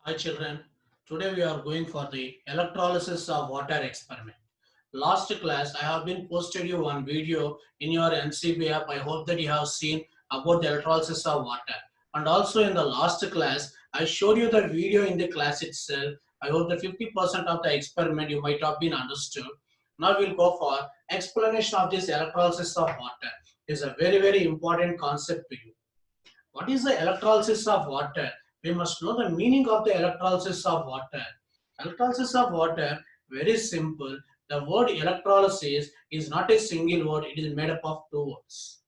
Hi children, today we are going for the electrolysis of water experiment. Last class I have been posted you one video in your NCB app. I hope that you have seen about the electrolysis of water. And also in the last class I showed you the video in the class itself. I hope that 50% of the experiment you might have been understood. Now we'll go for explanation of this electrolysis of water. It is a very important concept to you. What is the electrolysis of water? We must know the meaning of the electrolysis of water. Electrolysis of water, very simple. The word electrolysis is not a single word, it is made up of two words.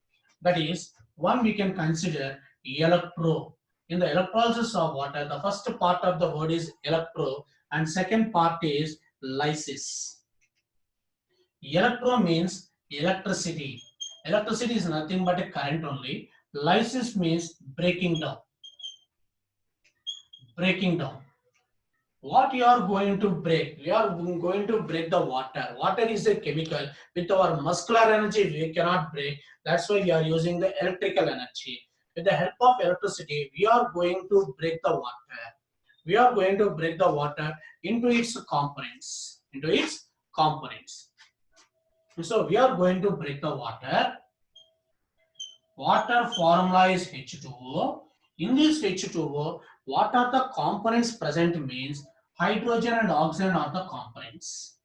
That is, one we can consider electro. In the electrolysis of water, the first part of the word is electro and second part is lysis. Electro means electricity. Electricity is nothing but a current only. Lysis means breaking down. Breaking down. What you are going to break? We are going to break the water. Water is a chemical. With our muscular energy, we cannot break. That's why we are using the electrical energy. With the help of electricity, we are going to break the water. We are going to break the water into its components. Into its components. So we are going to break the water. Water formula is H2O. In this H2O, what are the components present means hydrogen and oxygen are the components.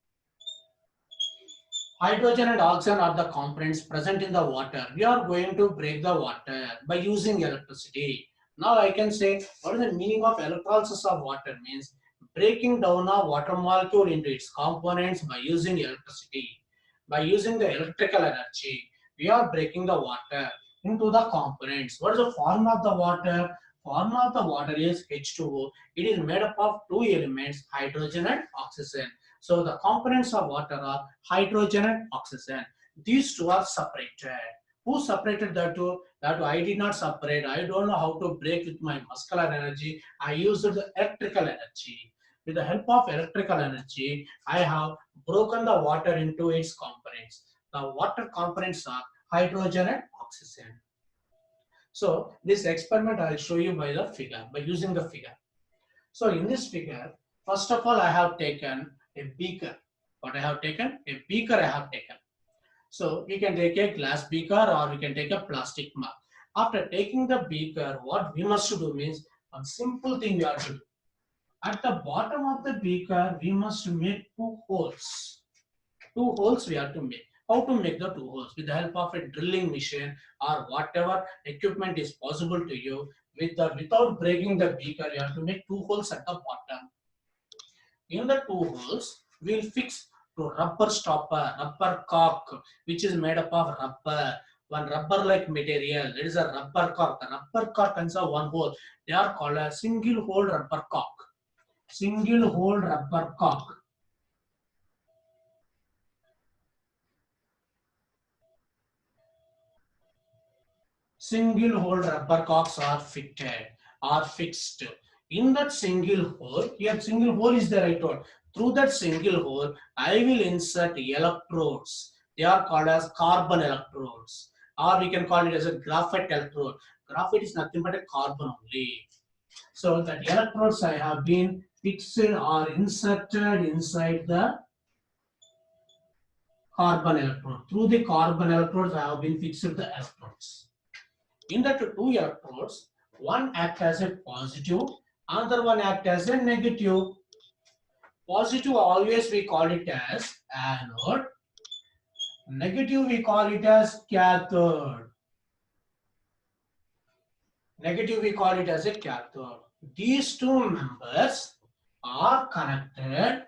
Hydrogen and oxygen are the components present in the water. We are going to break the water by using electricity. Now I can say what is the meaning of electrolysis of water means breaking down a water molecule into its components by using electricity. By using the electrical energy, we are breaking the water into the components. What is the form of the water? Form of the water is H2O. It is made up of two elements, hydrogen and oxygen. So the components of water are hydrogen and oxygen. These two are separated. Who separated the two? That two I did not separate. I don't know how to break with my muscular energy. I used the electrical energy. With the help of electrical energy, I have broken the water into its components. The water components are hydrogen and oxygen. So this experiment I will show you by the figure, by using the figure. So in this figure, first of all, I have taken a beaker. What I have taken? A beaker I have taken. So we can take a glass beaker or we can take a plastic mug. After taking the beaker, what we must do means one simple thing we have to do. At the bottom of the beaker, we must make two holes. Two holes we have to make. How to make the two holes? With the help of a drilling machine or whatever equipment is possible to you. Without breaking the beaker, you have to make two holes at the bottom. In the two holes, we'll fix to rubber stopper, rubber cork, which is made up of rubber. One rubber-like material. There is a rubber cork. The rubber cork consists of one hole. They are called a single-hole rubber cork. Single-hole rubber cork. Single hole rubber corks are fitted are fixed in that single hole. Here single hole is the right word. Through that single hole I will insert electrodes. They are called as carbon electrodes, or we can call it as a graphite electrode. Graphite is nothing but a carbon only. So that electrodes I have been fixed or inserted inside the carbon electrode. Through the carbon electrodes I have been fixed the electrodes. In the two electrodes, one act as a positive, another one act as a negative. Positive always we call it as anode, negative we call it as cathode. Negative we call it as a cathode. These two members are connected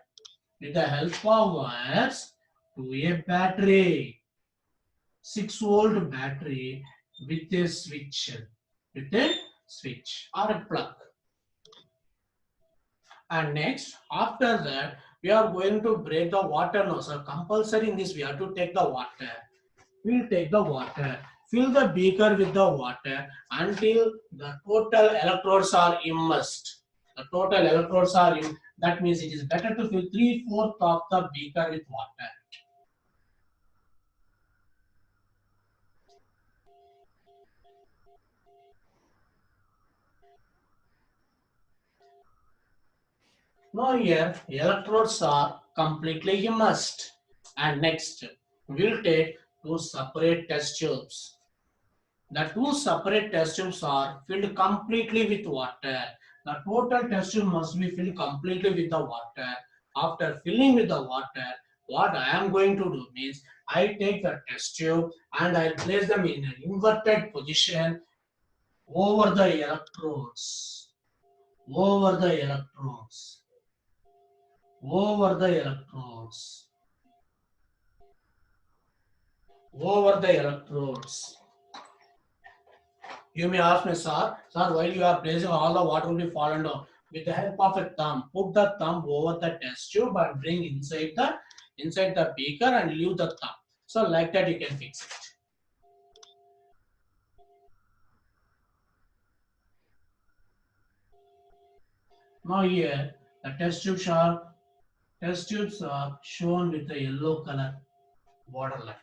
with the help of wires to a battery. 6-volt battery with a switch. With a switch or a plug. And next, after that, we are going to break the water now. So compulsory in this, we have to take the water. We'll take the water, fill the beaker with the water until the total electrodes are immersed. The total electrodes are in. That means it is better to fill 3/4 of the beaker with water. Now here electrodes are completely immersed. And next we'll take two separate test tubes. The two separate test tubes are filled completely with water. The total test tube must be filled completely with the water. After filling with the water, what I am going to do means I take the test tube and I place them in an inverted position over the electrodes. Over the electrodes. Over the electrodes. Over the electrodes. You may ask me, sir, while you are placing all the water will be fallen down. With the help of a thumb, put the thumb over the test tube and bring inside the beaker and leave the thumb. So like that you can fix it. Now here the test tubes are shown with the yellow color borderline.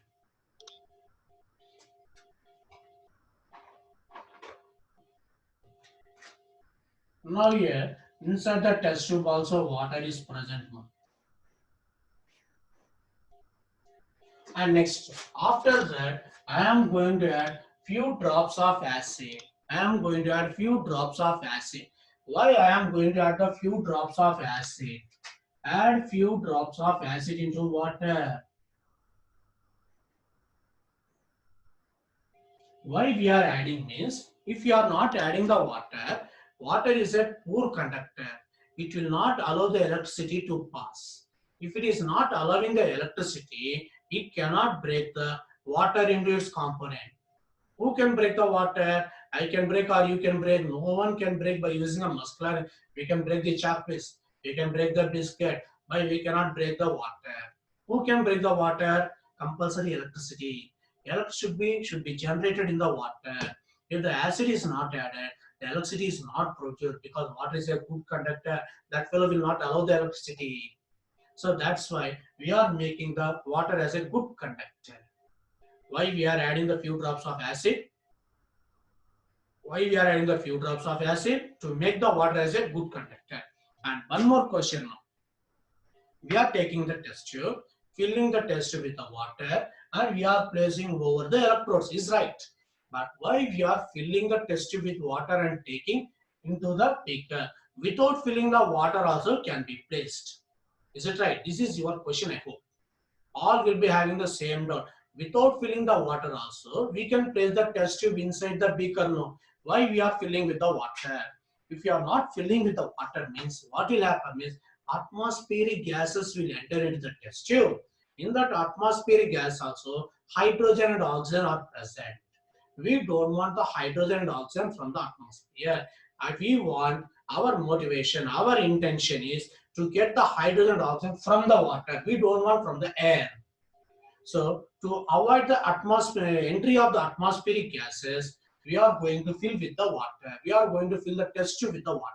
Now here inside the test tube also water is present. And next, after that, I am going to add few drops of acid. I am going to add few drops of acid. Why I am going to add a few drops of acid? Add few drops of acid into water. Why we are adding means, if you are not adding the water, water is a poor conductor. It will not allow the electricity to pass. If it is not allowing the electricity, it cannot break the water into its component. Who can break the water? I can break or you can break. No one can break by using a muscular. We can break the chalk piece. We can break the biscuit, but we cannot break the water. Who can break the water? Compulsory electricity. Electricity should be generated in the water. If the acid is not added, the electricity is not produced because water is a good conductor. That fellow will not allow the electricity. So that's why we are making the water as a good conductor. Why we are adding the few drops of acid? Why we are adding the few drops of acid? To make the water as a good conductor. And one more question now. We are taking the test tube, filling the test tube with the water, and we are placing over the electrodes. Is right. But why we are filling the test tube with water and taking into the beaker? Without filling the water also can be placed. Is it right? This is your question, I hope. All will be having the same doubt. Without filling the water also, we can place the test tube inside the beaker. No. Why we are filling with the water? If you are not filling with the water means what will happen is atmospheric gases will enter into the test tube. In that atmospheric gas also, hydrogen and oxygen are present. We don't want the hydrogen and oxygen from the atmosphere. And we want our motivation, our intention is to get the hydrogen and oxygen from the water. We don't want from the air. So to avoid the atmosphere entry of the atmospheric gases, we are going to fill with the water. We are going to fill the test tube with the water.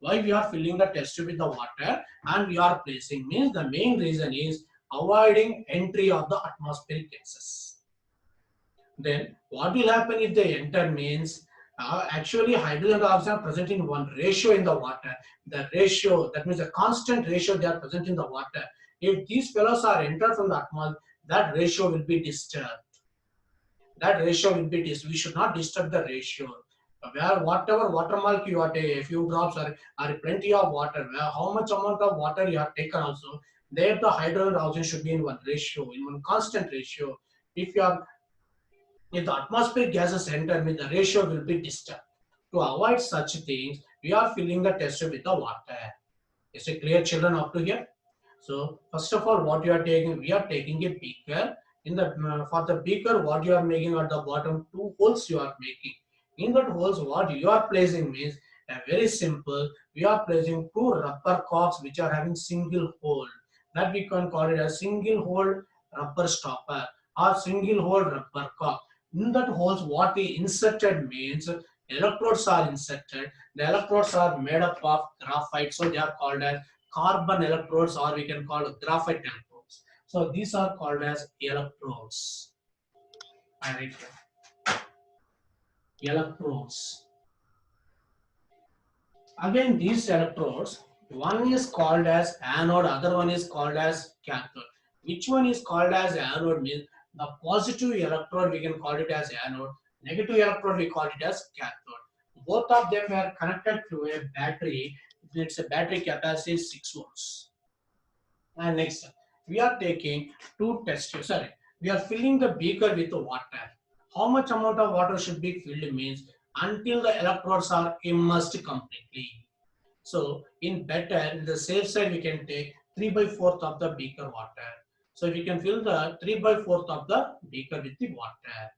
Why we are filling the test tube with the water and we are placing means the main reason is avoiding entry of the atmospheric gases. Then what will happen if they enter means actually hydrogen and oxygen are present in one ratio in the water. The ratio, that means a constant ratio they are present in the water. If these fellows are entered from the atmosphere, that ratio will be disturbed. That ratio will be disturbed. We should not disturb the ratio. Where whatever water molecule you are taking, a few drops are plenty of water. Where how much amount of water you have taken also, there the hydrogen and oxygen should be in one ratio, in one constant ratio. If you are if the atmospheric gases enter, the ratio will be disturbed. To avoid such things, we are filling the test tube with the water. Is it clear, children, up to here? So, first of all, what you are taking, we are taking a beaker. In the for the beaker, what you are making at the bottom, two holes you are making. In that holes, what you are placing means very simple. We are placing two rubber cocks which are having single hole. That we can call it a single hole rubber stopper or single hole rubber cock. In that holes, what we inserted means electrodes are inserted. The electrodes are made up of graphite, so they are called as carbon electrodes, or we can call it graphite electrodes. So these are called as electrodes. I write here. Electrodes. Again, these electrodes One is called as anode, other one is called as cathode. Which one is called as anode means the positive electrode we can call it as anode, negative electrode we call it as cathode. Both of them are connected to a battery. It's a battery capacity 6 volts. And next, we are taking two test tubes. Sorry, we are filling the beaker with water. How much amount of water should be filled means until the electrodes are immersed completely. So in the safe side, we can take 3 by 4th of the beaker water. So we can fill the 3 by 4th of the beaker with the water.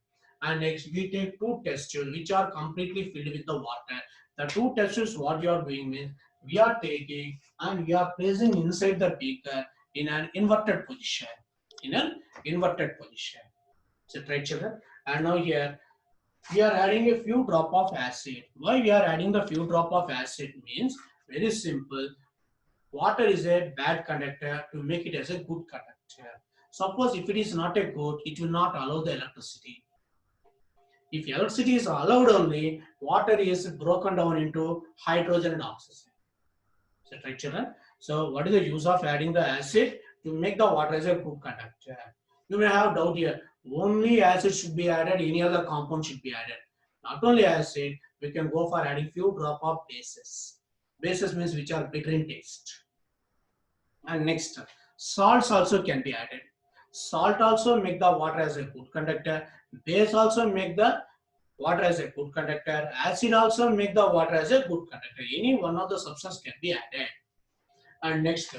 And next we take two test tubes which are completely filled with the water. The two test tubes what you are doing means we are taking and we are placing inside the beaker in an inverted position. In an inverted position. So right children. And now here we are adding a few drop of acid. Why we are adding the few drop of acid means very simple. Water is a bad conductor to make it as a good conductor. Suppose if it is not a good, it will not allow the electricity. If electricity is allowed only, water is broken down into hydrogen and oxygen. Is that right, children? So what is the use of adding the acid? To make the water as a good conductor. You may have doubt here. Only acid should be added, any other compound should be added. Not only acid, we can go for adding few drop of bases. Bases means which are bitter in taste. And next, salts also can be added. Salt also make the water as a good conductor. Base also make the water as a good conductor. Acid also make the water as a good conductor. Any one of the substance can be added. And next,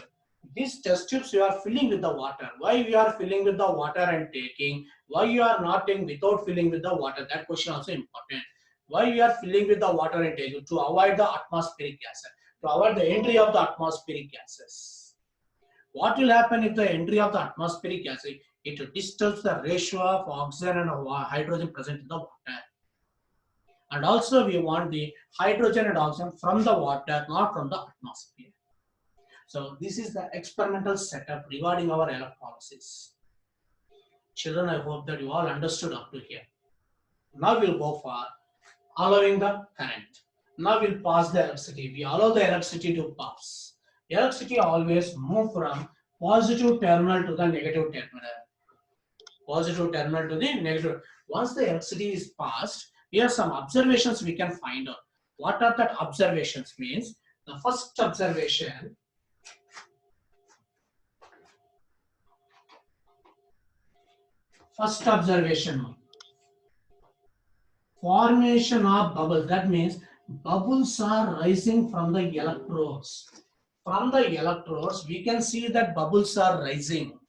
these test tubes you are filling with the water. Why we are filling with the water and taking? Why you are not taking without filling with the water? That question also important. Why we are filling with the water and taking? To avoid the atmospheric gases. To avoid the entry of the atmospheric gases. What will happen if the entry of the atmospheric gas? It disturbs the ratio of oxygen and hydrogen present in the water. And also we want the hydrogen and oxygen from the water, not from the atmosphere. So this is the experimental setup regarding our electrolysis. Children, I hope that you all understood up to here. Now we'll go for allowing the current. Now we'll pass the electricity. We allow the electricity to pass. Electricity always move from positive terminal to the negative terminal. Positive terminal to the negative. Once the electricity is passed, here are some observations we can find out. What are that observations means? The first observation. First observation. Formation of bubbles. That means bubbles are rising from the electrodes. From the electrodes, we can see that bubbles are rising.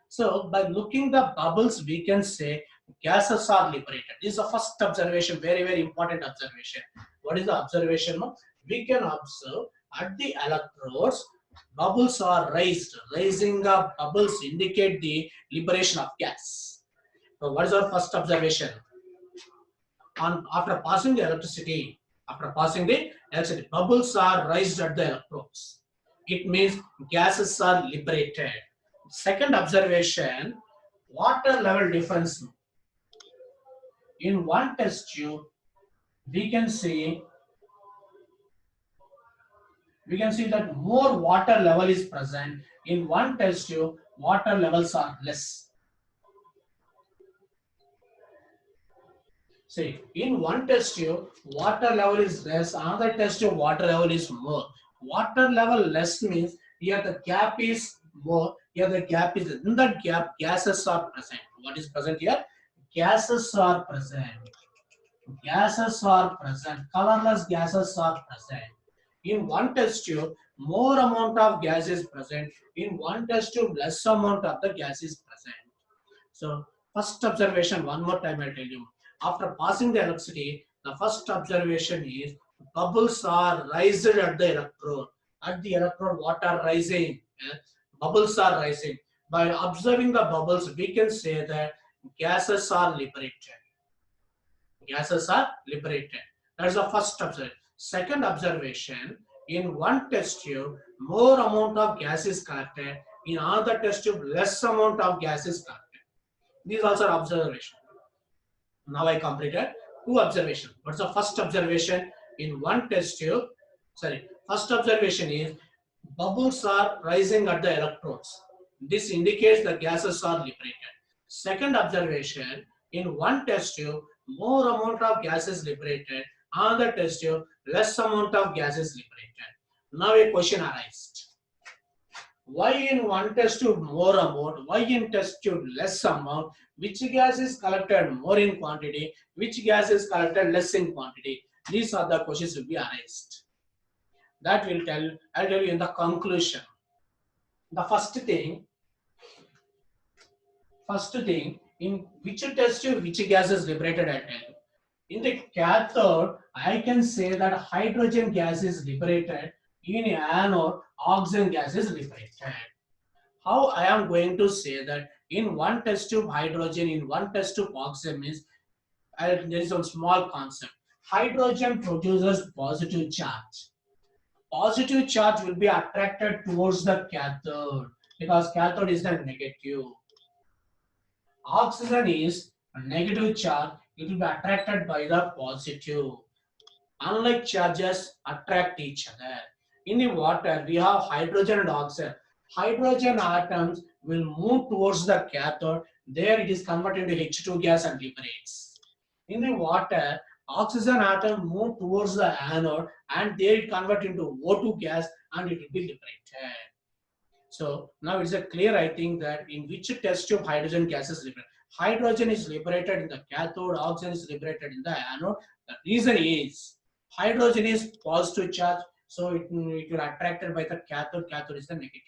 So by looking the bubbles, we can say gases are liberated. This is the first observation, very, very important observation. What is the observation? We can observe at the electrodes, bubbles are raised. Raising of bubbles indicate the liberation of gas. So what is our first observation? After passing the electricity, bubbles are raised at the electrodes. It means gases are liberated. Second observation, water level difference. In one test tube, we can see that more water level is present. In one test tube, water levels are less. See, in one test tube, water level is less. Another test tube, water level is more. Water level less means here the gap is more. Here the gap is in that gap. Gases are present. What is present here? Gases are present. Gases are present. Colorless gases are present. In one test tube, more amount of gas is present. In one test tube, less amount of the gas is present. So first observation, one more time I'll tell you. After passing the electricity, the first observation is bubbles are raised at the electrode. At the electrode, water rising. Bubbles are rising. By observing the bubbles, we can say that gases are liberated. Gases are liberated. That is the first observation. Second observation, in one test tube, more amount of gas is collected. In another test tube, less amount of gas is collected. These also are observations. Now I completed two observations. What's the first observation? In one test tube, first observation is Bubbles are rising at the electrodes. This indicates the gases are liberated. Second observation, in one test tube, more amount of gas is liberated. Another test tube, less amount of gas is liberated. Now a question arises. Why in one test tube more amount? Why in test tube less amount? Which gas is collected more in quantity? Which gas is collected less in quantity? These are the questions to be arised. That will I'll tell you in the conclusion. The first thing, in which test tube which gas is liberated, I tell you. In the cathode, I can say that hydrogen gas is liberated. In anode, oxygen gas is liberated. How I am going to say that in one test tube hydrogen, in one test tube oxygen means there is a small concept. Hydrogen produces positive charge. Positive charge will be attracted towards the cathode because cathode is the negative. Oxygen is a negative charge, it will be attracted by the positive. Unlike charges attract each other. In the water, we have hydrogen and oxygen. Hydrogen atoms will move towards the cathode. There it is converted into H2 gas and liberates. In the water, oxygen atom move towards the anode and there it convert into O2 gas and it will be liberated. So now it's a clear, I think, that in which test tube hydrogen gas is liberated. Hydrogen is liberated in the cathode, oxygen is liberated in the anode. The reason is hydrogen is positive charge, so it will attracted by the cathode. Cathode is the negative.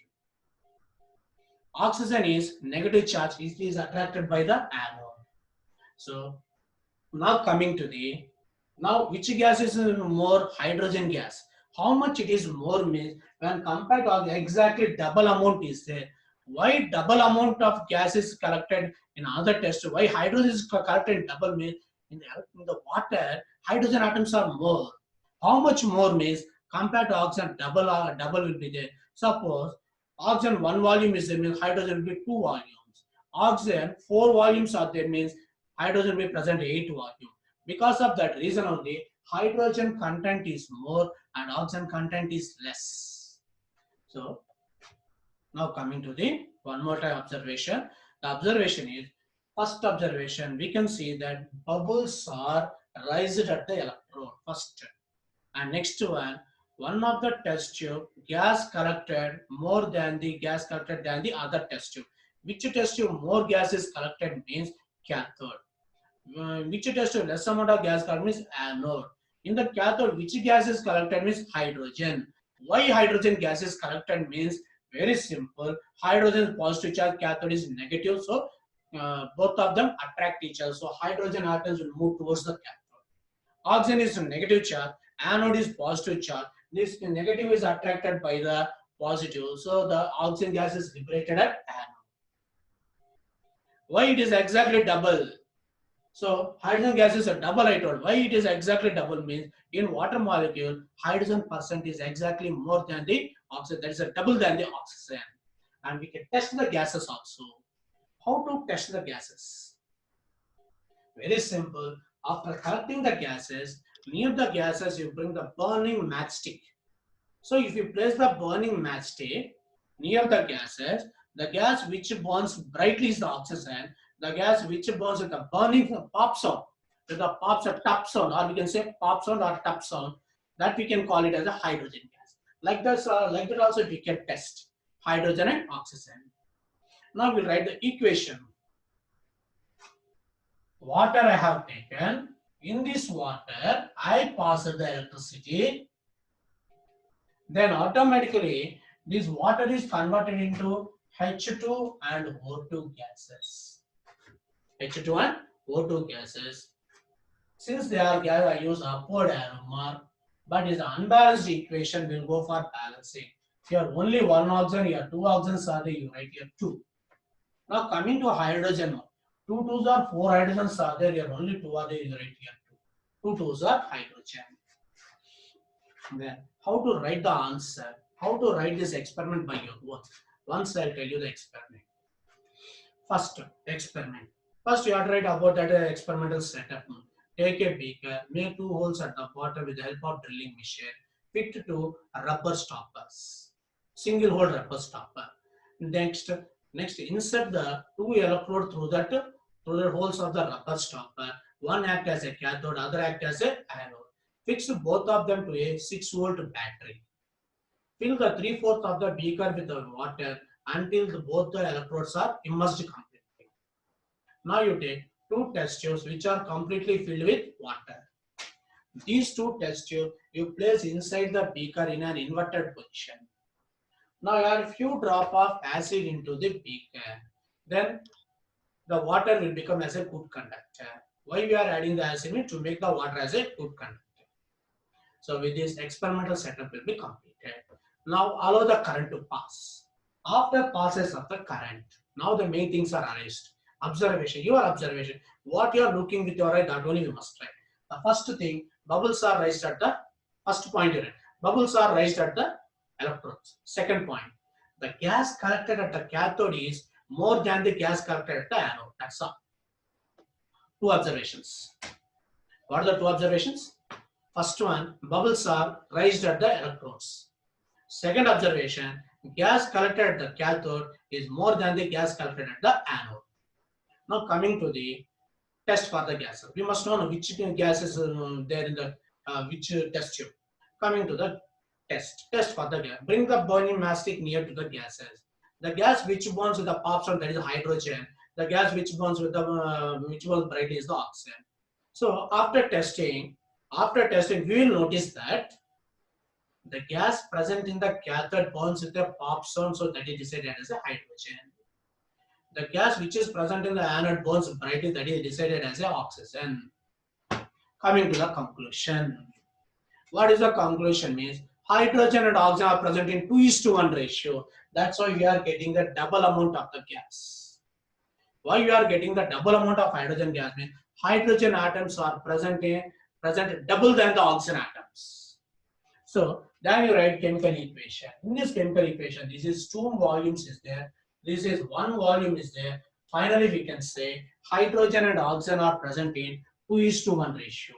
Oxygen is negative charge, it is attracted by the anode. So now coming to the, now which gas is more? Hydrogen gas. How much it is more means when compared to exactly double amount is there. Why double amount of gas is collected in other test? Why hydrogen is collected in double means in the water hydrogen atoms are more. How much more means compared to oxygen double will be there. Suppose oxygen one volume is there means hydrogen will be two volumes. Oxygen four volumes are there means hydrogen will present 8 volume. Because of that reason only, hydrogen content is more and oxygen content is less. So now coming to the one more time observation. The observation is, first observation, we can see that bubbles are raised at the electrode first. And next one of the test tube, gas collected more than the gas collected than the other test tube. Which test tube more gas is collected means cathode. Which test tube less amount of gas collected means anode. In the cathode, which gas is collected means hydrogen. Why hydrogen gas is collected means very simple. Hydrogen positive charge, cathode is negative, so both of them attract each other. So hydrogen atoms will move towards the cathode. Oxygen is negative charge, anode is positive charge. This negative is attracted by the positive, so the oxygen gas is liberated at anode. Why it is exactly double? So hydrogen gas is a double, I told. Why it is exactly double means in water molecule, hydrogen percent is exactly more than the oxygen. That is a double than the oxygen. And we can test the gases also. How to test the gases? Very simple. After collecting the gases, near the gases you bring the burning matchstick. So if you place the burning matchstick near the gases, the gas which burns brightly is the oxygen. The gas which burns with the burning pop sound, with the pops a top sound, or we can say pop sound or top sound, that we can call it as a hydrogen gas. Like that also we can test hydrogen and oxygen. Now we'll write the equation. Water I have taken. In this water, I pass the electricity. Then automatically this water is converted into H2 and O2 gases. H2 and O2 gases. Since they are gas, I use upward arrow mark. But is unbalanced equation will go for balancing. Here only one oxygen, here two oxygens are there, you write here 2. Now coming to hydrogen, 2 twos are 4 hydrogens are there, here only 2 are there, you write here 2. 2 twos are hydrogen. Then how to write the answer? How to write this experiment by your own? Once I'll tell you the experiment. First experiment. First you have to write about that experimental setup. Take a beaker, make 2 holes at the bottom with the help of drilling machine. Fit to rubber stoppers. single hole rubber stopper. Next, insert the two electrode through the holes of the rubber stopper. One act as a cathode, other act as a anode. Fix both of them to a 6-volt battery. Fill the 3/4 of the beaker with the water until both the electrodes are immersed completely. Now you take two test tubes which are completely filled with water. These two test tubes you place inside the beaker in an inverted position. Now you add a few drops of acid into the beaker. Then the water will become as a good conductor. Why we are adding the acid? To make the water as a good conductor. So with this experimental setup will be completed. Now allow the current to pass. After passes of the current, now the main things are arranged. Observation, your observation. What you are looking with your eye, that only you must try. The first thing, bubbles are raised at the first point here. Bubbles are raised at the electrodes. Second point, the gas collected at the cathode is more than the gas collected at the anode. That's all. Two observations. What are the two observations? First one, bubbles are raised at the electrodes. Second observation, gas collected at the cathode is more than the gas collected at the anode. Now coming to the test for the gases. We must know which gases there in the which test tube. Coming to the test for the gas. Bring the burning mastic near to the gases. The gas which burns with the popson, that is hydrogen. The gas which burns with the which burns brightly is the oxygen. So after testing, we will notice that the gas present in the cathode burns with a popson, so that is decided as a hydrogen. The gas which is present in the anode burns brightly, that is decided as a oxygen. Coming to the conclusion. What is the conclusion means? Hydrogen and oxygen are present in 2:1 ratio. That's why we are getting the double amount of the gas. Why we are getting the double amount of hydrogen gas means hydrogen atoms are present double than the oxygen atoms. So then you write chemical equation. In this chemical equation, this is 2 volumes is there. This is 1 volume is there. Finally, we can say hydrogen and oxygen are present in 2:1 ratio.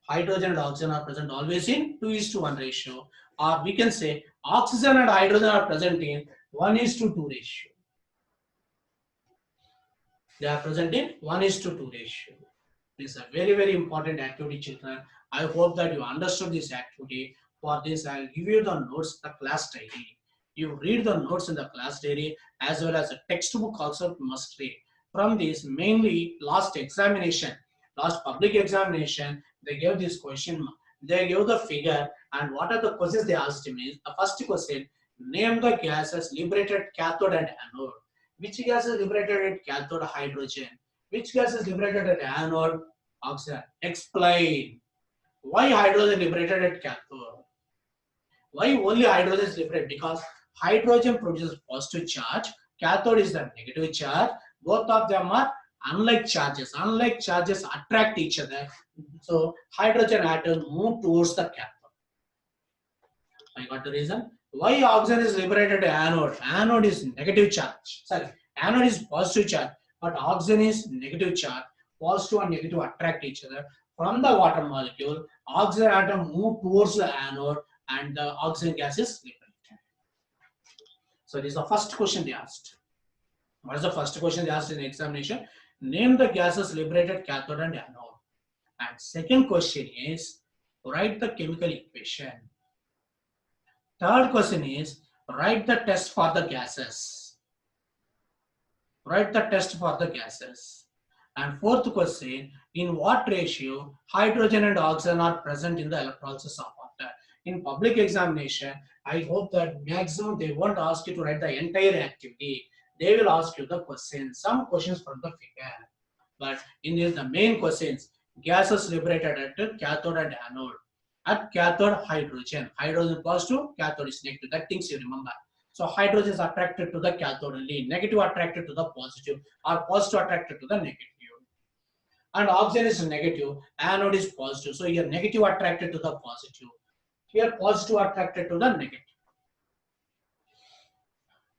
Hydrogen and oxygen are present always in 2:1 ratio. Or we can say oxygen and hydrogen are present in 1:2 ratio. They are present in 1:2 ratio. This is a very, very important activity, children. I hope that you understood this activity. For this, I will give you the notes, the class diary. You read the notes in the class diary as well as a textbook also must read. From this, mainly last public examination, they gave this question. They gave the figure, and what are the questions they asked me? The first question, name the gases liberated cathode and anode. Which gas is liberated at cathode? Hydrogen. Which gas is liberated at anode? Oxygen. Explain. Why hydrogen liberated at cathode? Why only hydrogen is liberated? Because hydrogen produces positive charge, cathode is the negative charge. Both of them are unlike charges. Unlike charges attract each other. So hydrogen atoms move towards the cathode. I got the reason. Why oxygen is liberated at anode? Anode is negative charge. Sorry, anode is positive charge, but oxygen is negative charge. Positive and negative attract each other. From the water molecule, oxygen atom move towards the anode and the oxygen gas is liberated. So this is the first question they asked. What is the first question they asked in the examination? Name the gases liberated cathode and anode. And second question is write the chemical equation. Third question is write the test for the gases. Write the test for the gases. And fourth question, in what ratio hydrogen and oxygen are present in the electrolysis of water? In public examination, I hope that maximum they won't ask you to write the entire activity. They will ask you the questions, some questions from the figure. But in this, the main questions, gases liberated at cathode and anode. At cathode, hydrogen. Hydrogen positive, cathode is negative. That things you remember. So hydrogen is attracted to the cathode only, negative attracted to the positive, or positive attracted to the negative. And oxygen is negative, anode is positive. So here negative attracted to the positive. Here positive attracted to the negative.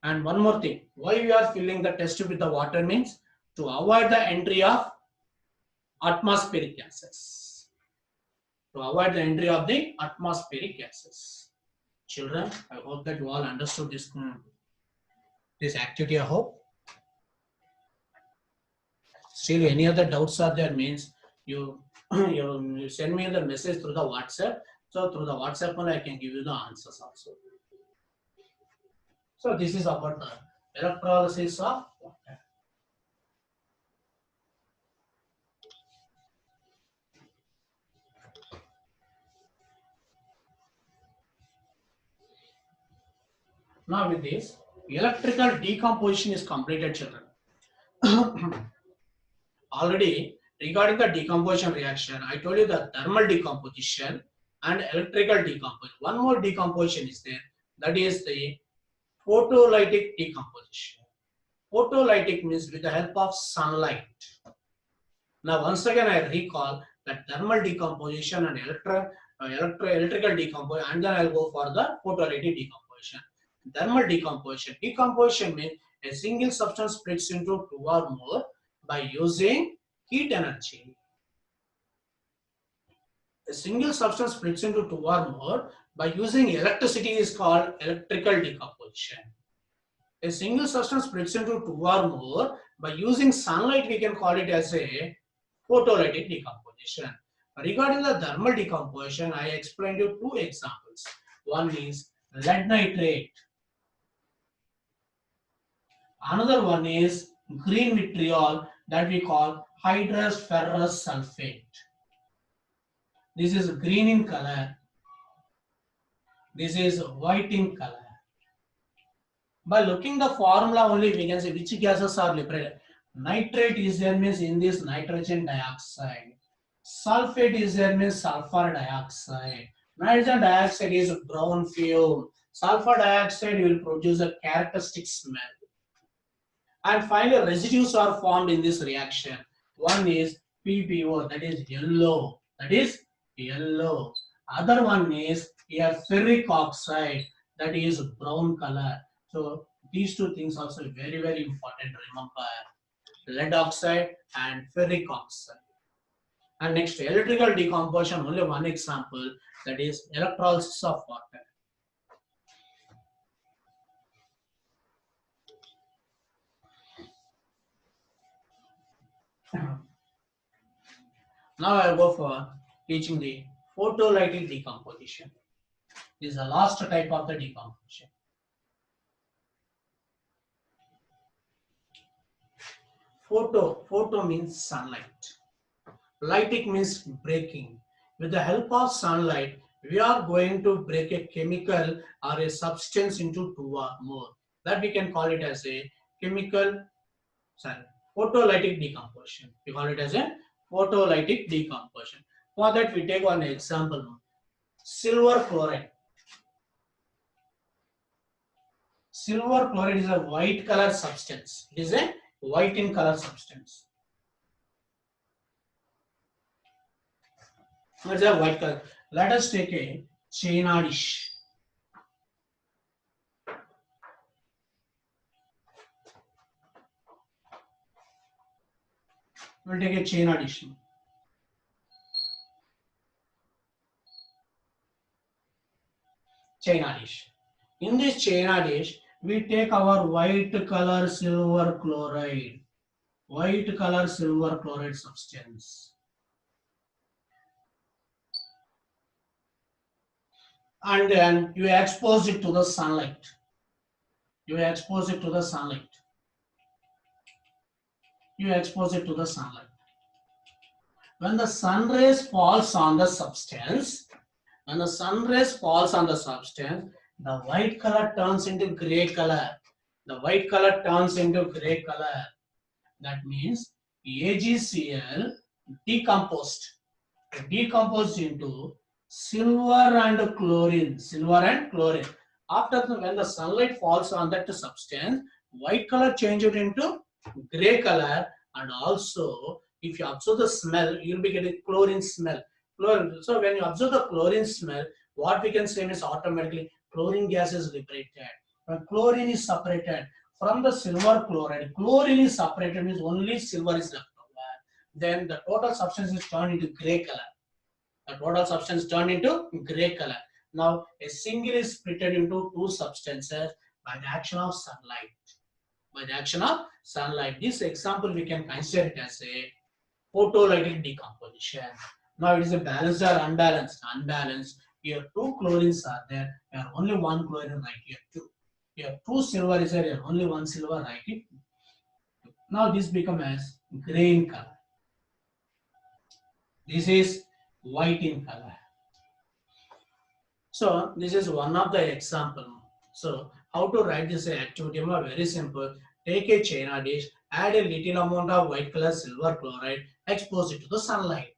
And one more thing, why we are filling the test tube with the water means to avoid the entry of atmospheric gases. To avoid the entry of the atmospheric gases. Children, I hope that you all understood this activity. I hope. Still, any other doubts are there? Means you you send me the message through the WhatsApp. So through the WhatsApp only I can give you the answers also. So this is about the electrolysis of water. Now with this, electrical decomposition is completed, children. Already regarding the decomposition reaction, I told you the thermal decomposition and electrical decomposition. One more decomposition is there, that is the photolytic decomposition. Photolytic means with the help of sunlight. Now once again I recall that thermal decomposition and electrical decomposition, and then I'll go for the photolytic decomposition. Thermal decomposition. Decomposition means a single substance splits into two or more by using heat energy. A single substance splits into two or more by using electricity is called electrical decomposition. A single substance splits into two or more by using sunlight, we can call it as a photolytic decomposition. Regarding the thermal decomposition, I explained you two examples. One is lead nitrate. Another one is green vitriol that we call hydrous ferrous sulfate. This is green in color. This is white in color. By looking the formula only, we can say which gases are liberated. Nitrate is there means in this nitrogen dioxide. Sulfate is there means sulfur dioxide. Nitrogen dioxide is brown fume. Sulfur dioxide will produce a characteristic smell. And finally, residues are formed in this reaction. One is PPO, that is yellow. That is yellow. Other one is here ferric oxide, that is brown color. So these two things also very, very important. Remember, lead oxide and ferric oxide. And next, electrical decomposition, only one example, that is electrolysis of water. Now I'll go for teaching the photolytic decomposition. This is the last type of the decomposition. Photo means sunlight. Lytic means breaking. With the help of sunlight, we are going to break a chemical or a substance into two or more. That we can call it as a photolytic decomposition. We call it as a photolytic decomposition. For that, we take one example. Silver chloride. Silver chloride is a white color substance. It is a white in color substance. It's a white color. Let us take a China dish. We'll take a China dish. China dish. In this China dish, we take our white color silver chloride. White color silver chloride substance. And then you expose it to the sunlight. You expose it to the sunlight. You expose it to the sunlight. When the sun rays falls on the substance, when the sun rays falls on the substance, the white color turns into gray color. The white color turns into gray color. That means AgCl decomposed into silver and chlorine. Silver and chlorine. When the sunlight falls on that substance, white color changes into gray color, and also if you observe the smell, you'll be getting chlorine smell. So when you observe the chlorine smell, what we can say is automatically chlorine gas is liberated. When chlorine is separated from the silver chloride, chlorine is separated means only silver is left over. Then the total substance is turned into gray color. The total substance turned into gray color. Now, a single is split into two substances by the action of sunlight. By the action of sunlight. This example we can consider it as a photolytic decomposition. Now it is a balanced or unbalanced. Unbalanced. Here two chlorines are there. Here only one chlorine, write here two. Here two silver is there. Here only one silver, write it. Now this becomes as gray in color. This is white in color. So this is one of the example. So how to write this activity? Very simple. Take a china dish, add a little amount of white color silver chloride, expose it to the sunlight.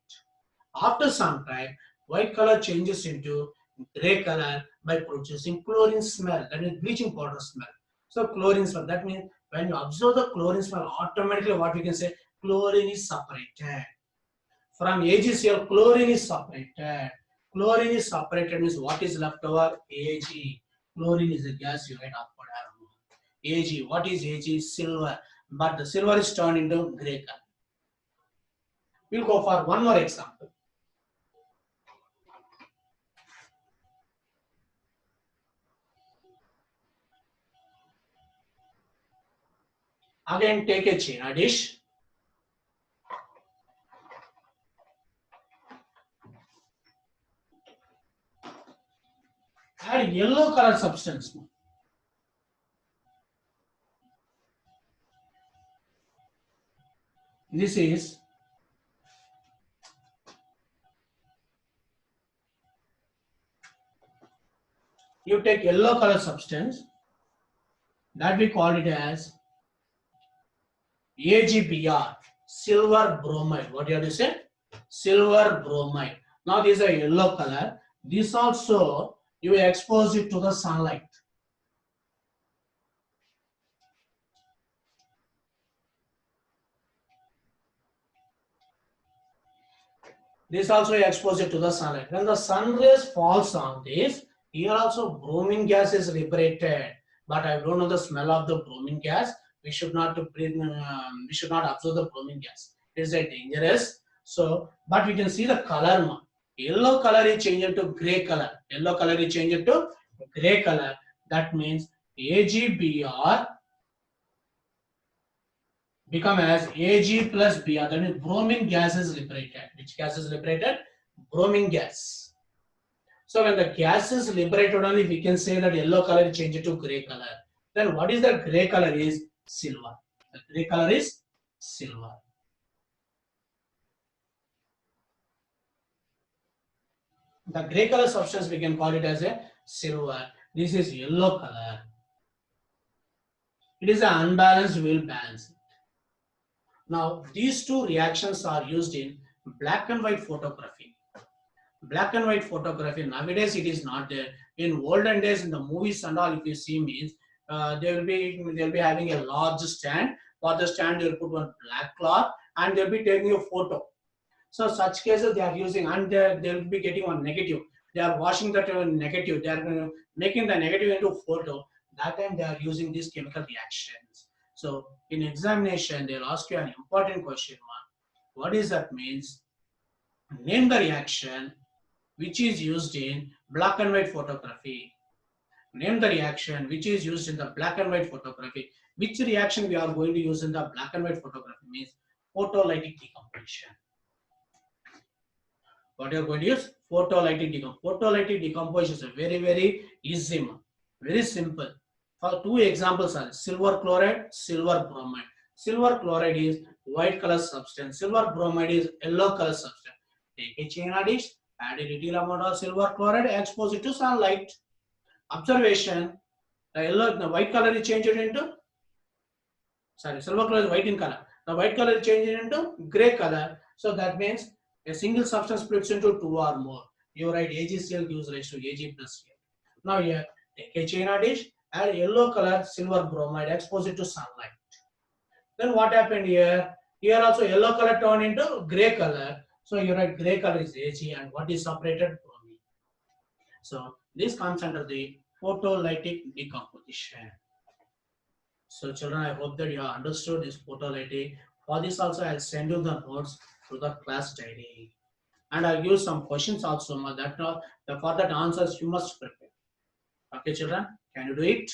After some time, white color changes into gray color by producing chlorine smell, that is bleaching powder smell. So chlorine smell, that means when you observe the chlorine smell, automatically what we can say, chlorine is separated. From AgCl, chlorine is separated. Chlorine is separated means what is left over? Ag. Chlorine is a gas, you write upward arrow. Ag, what is Ag? Silver. But the silver is turned into gray color. We'll go for one more example. Again, take a china dish. Add yellow color substance. This is you take yellow color substance that we call it as AgBr, silver bromide. What do you have to say? Silver bromide. Now this is a yellow color. This also you expose it to the sunlight. This also you expose it to the sunlight. When the sun rays falls on this, here also bromine gas is liberated. But I don't know the smell of the bromine gas. We should not breathe. We should not absorb the bromine gas. It is a dangerous. So, but we can see the color now. Yellow color is changed to gray color. Yellow color is changed to gray color. That means AgBr become as Ag plus Br. That means bromine gas is liberated. Which gas is liberated? Bromine gas. So when the gas is liberated only, we can say that yellow color is changed to gray color. Then what is the gray color is? Silver. The gray color is silver. The gray color substance we can call it as a silver. This is yellow color. It is an unbalanced, we will balance it. Now these two reactions are used in black and white photography. Black and white photography nowadays it is not there. In olden days in the movies and all, if you see means they'll be having a large stand. For the stand they'll put one black cloth and they'll be taking a photo. So such cases they are using, and they'll be getting one negative. They are washing that negative. They are making the negative into photo. That time they are using these chemical reactions. So in examination they'll ask you an important question. What is that means? Name the reaction which is used in black and white photography. Name the reaction which is used in the black and white photography. Which reaction we are going to use in the black and white photography means photolytic decomposition. What you are going to use? Photolytic decomposition. Photolytic decomposition is a very easy, very simple. For two examples are silver chloride, silver bromide. Silver chloride is white color substance. Silver bromide is yellow color substance. Take a china dish, add a little amount of silver chloride, expose it to sunlight. Observation: the white color is changed into silver color is white in color. The white color is changed into gray color. So that means a single substance splits into two or more. You write AgCl gives rise to Ag plus Cl. Now here, take a china dish, add yellow color silver bromide, expose it to sunlight. Then what happened here? Here also yellow color turned into gray color. So you write gray color is Ag and what is separated? Bromine. So this comes under the photolytic decomposition. So children, I hope that you have understood this photolytic. For this also, I'll send you the notes through the class diary. and I give some questions also that for that answers you must prepare. Okay, children, can you do it?